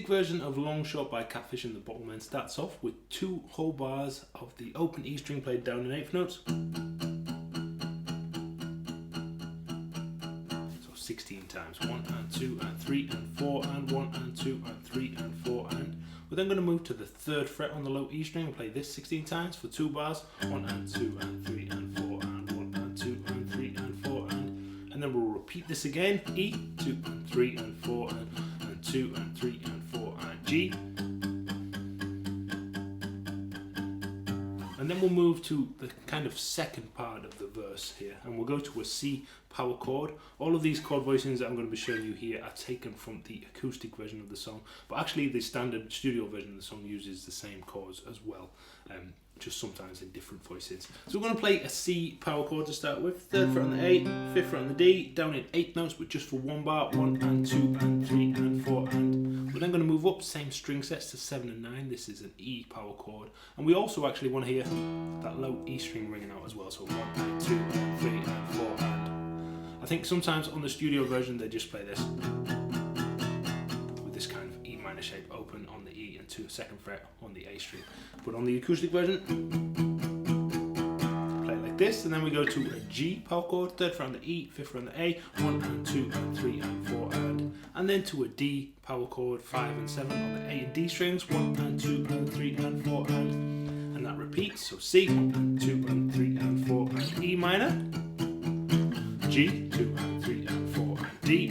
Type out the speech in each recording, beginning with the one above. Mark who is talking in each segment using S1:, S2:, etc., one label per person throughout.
S1: version of Longshot by Catfish and the Bottlemen starts off with 2 whole bars of the open E string played down in 8th notes. So 16 times, 1 and 2 and 3 and 4 and 1 and 2 and 3 and 4 and. We're then going to move to the 3rd fret on the low E string and play this 16 times for 2 bars, 1 and 2 and 3 and 4 and 1 and 2 and 3 and 4 and then we'll repeat this again, E, 2 and 3 and 4 and 2 and 3 and 4 and G. And then we'll move to the kind of second part of the verse here, and we'll go to a C power chord. All of these chord voicings that I'm going to be showing you here are taken from the acoustic version of the song, but actually the standard studio version of the song uses the same chords as well, just sometimes in different voices. So we're going to play a C power chord to start with, 3rd fret on the A, 5th fret on the D, down in 8 notes but just for 1 bar, 1 and 2 and 3 and 4 and. We're then going to move up, same string sets to 7 and 9, this is an E power chord, and we also actually want to hear that low E string ringing out as well, so 1 and 2 and 3 and 4 and. I think sometimes on the studio version they just play this with this kind of E minor shape open on the E and 2nd fret on the A string, but on the acoustic version play it like this, and then we go to a G power chord, 3rd fret on the E, 5th fret on the A, 1 and 2 and 3 and 4 and then to a D power chord, 5 and 7 on the A and D strings, 1 and 2 and 3 and 4 and that repeats, so C, 1 and 2 and 3 and 4 and E minor, G, 2 and 3 and 4 and D.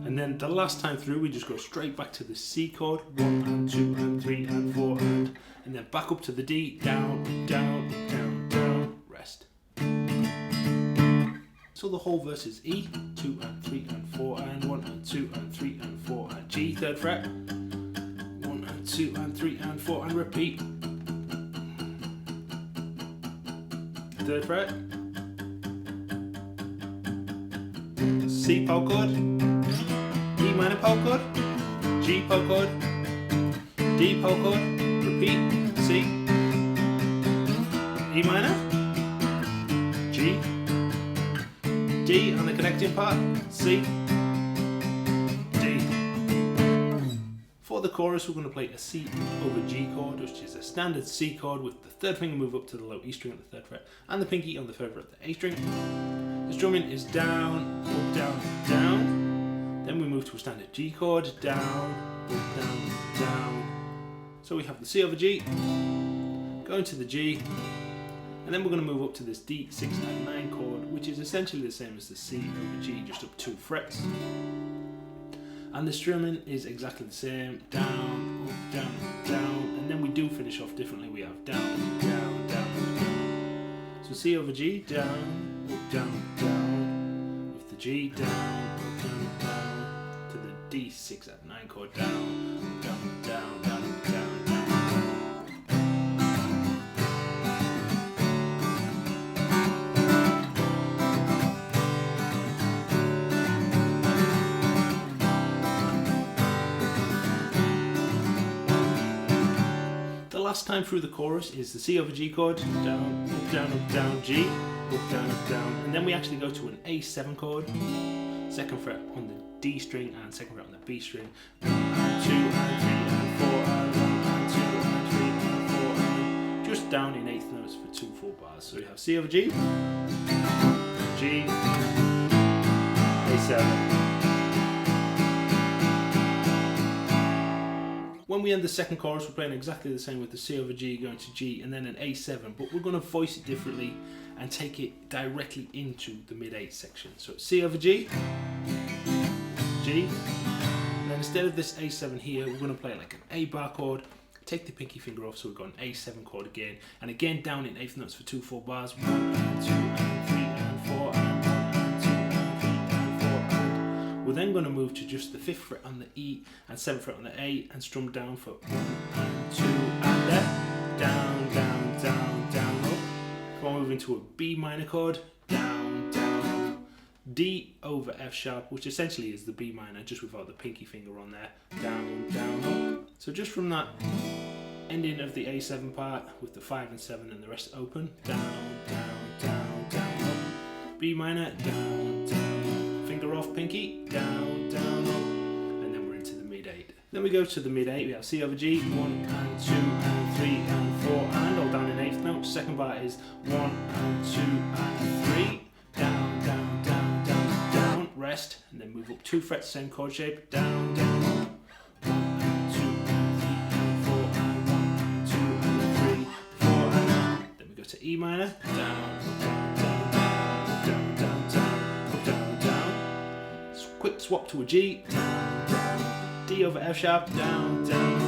S1: And then the last time through we just go straight back to the C chord, 1 and 2 and 3 and 4 and then back up to the D, down, down, down, down, rest. So the whole verse is E, 2 and 3 and 4 and 1 and 2 and 3 and 4 and G, 3rd fret, 1 and 2 and 3 and 4 and repeat. 3rd fret, C power chord, E minor power chord, G power chord, D power chord, repeat, C, E minor, G, D on the connecting part, C, D. For the chorus we're going to play a C over G chord, which is a standard C chord with the 3rd finger move up to the low E string at the 3rd fret and the pinky on the 3rd fret at the A string. The strumming is down, up, down, down. Then we move to a standard G chord, down, up, down, down. So we have the C over G, going to the G, and then we're going to move up to this D, 6 and 9 chord, which is essentially the same as the C over G, just up 2 frets. And the strumming is exactly the same, down, up, down, down, and then we do finish off differently. We have down, down, down, down. So C over G, down, up, down, down, with the G, down, up, down, down, to the D, 6 and 9 chord, down, up, down, down, down, down, down. The last time through the chorus is the C over G chord, down, up, down, G, up, down, and then we actually go to an A7 chord, 2nd fret on the D string and 2nd fret on the B string, 1 and 2 and 3 and 4 and 1 and 2 and 3 and 4 and just down in 8th notes for 2 full bars. So we have C over G, G, A7. When we end the second chorus, we're playing exactly the same with the C over G going to G and then an A7, but we're going to voice it differently and take it directly into the mid-8 section. So it's C over G, G, and then instead of this A7 here, we're going to play like an A bar chord, take the pinky finger off, so we've got an A7 chord again, and again down in 8th notes for 2 full bars, 1 and 2 and 3 and 4 and 1 and 2 and 3 and 4 and. We're then going to move to just the 5th fret on the E and 7th fret on the A and strum down for 1 and 2 and then down, down, down, down, up. We're moving to a B minor chord, down, down, D over F sharp, which essentially is the B minor just without the pinky finger on there, down, down, up. So just from that ending of the A7 part with the 5 and 7 and the rest open, down, down, down, down, up, B minor, down, down, finger off pinky, down, down, up, and then we're into the Then we go to the mid 8, we have C over G, 1 and 2 and 3 and 4 and all down in 8th note. Second bar is 1 and 2 and 3, down, down, down, down, down, rest, and then move up 2 frets, same chord shape, down, down, 1 and 2 and 3 and 4 and 1 and 2 and 3, 4 and then we go to E minor, down, down, down, down, down, down, up, down, down. Quick swap to a G, down, down. D over F sharp, down, down,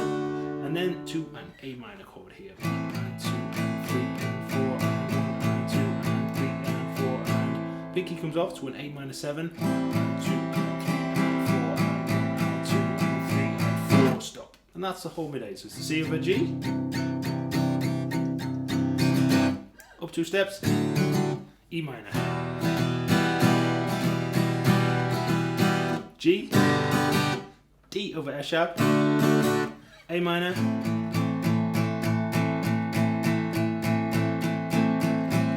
S1: and then to an A minor chord here. 1 and 2 and 3 and 4 and 1 and 2 and 3 and 4 and pinky comes off to an A minor 7, 1 and 2 and 3 and 4 and 1 and 2 and 3 and 4, stop. And that's the whole mid 8. So it's the C over G, up 2 steps, E minor, G, D over F sharp, A minor,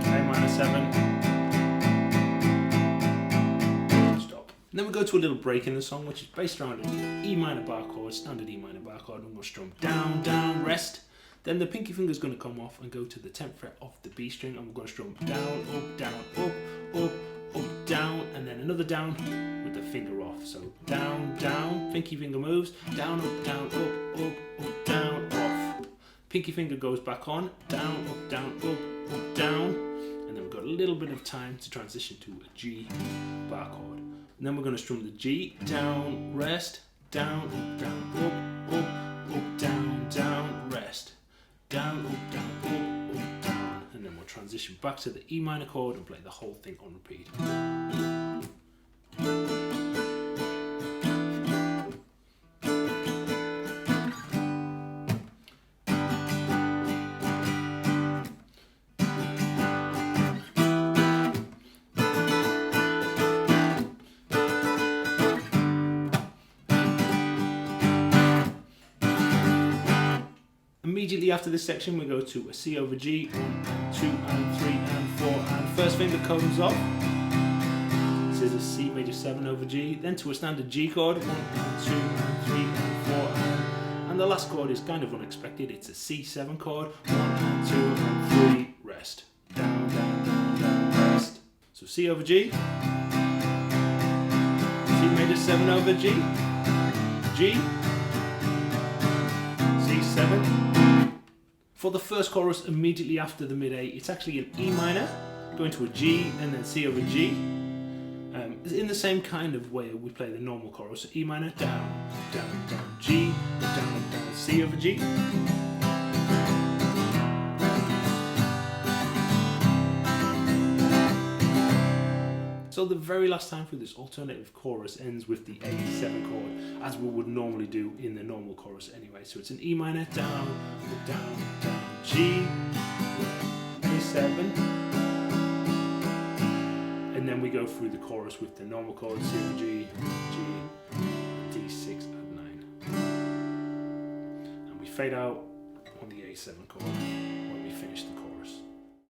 S1: A minor 7, stop. And then we go to a little break in the song, which is based around an E minor bar chord, standard E minor bar chord, and we're going to strum down, down, rest. Then the pinky finger is going to come off and go to the 10th fret of the B string, and we're going to strum down, up, down, up, up, up, down, and then another down with the finger off. So down, down, pinky finger moves, down, up, down, up, up, up, down, off. Pinky finger goes back on, down, up, down, up, down, and then we've got a little bit of time to transition to a G bar chord. And then we're going to strum the G, down, rest, down, up, down, up, up, up, down, down, rest, down, up, down, up, down, and then we'll transition back to the E minor chord and play the whole thing on repeat. Immediately after this section we go to a C over G, 1 and 2 and 3 and 4, and first finger comes off. This is a C major 7 over G, then to a standard G chord, 1 and 2 and 3 and 4, and the last chord is kind of unexpected, it's a C7 chord, 1 and 2 and 3, rest, down, down, down, down, rest. So C over G, C major 7 over G, G, C7. For the first chorus immediately after the mid 8, it's actually an E minor, going to a G and then C over G. In the same kind of way we play the normal chorus, so E minor, down, down, down, G, down, down, C over G. So the very last time through this alternative chorus ends with the A7 chord, as we would normally do in the normal chorus anyway. So it's an E minor, down, down, down, G, A7, and then we go through the chorus with the normal chords, C over G, G, D6 and 9. And we fade out on the A7 chord when we finish the chorus.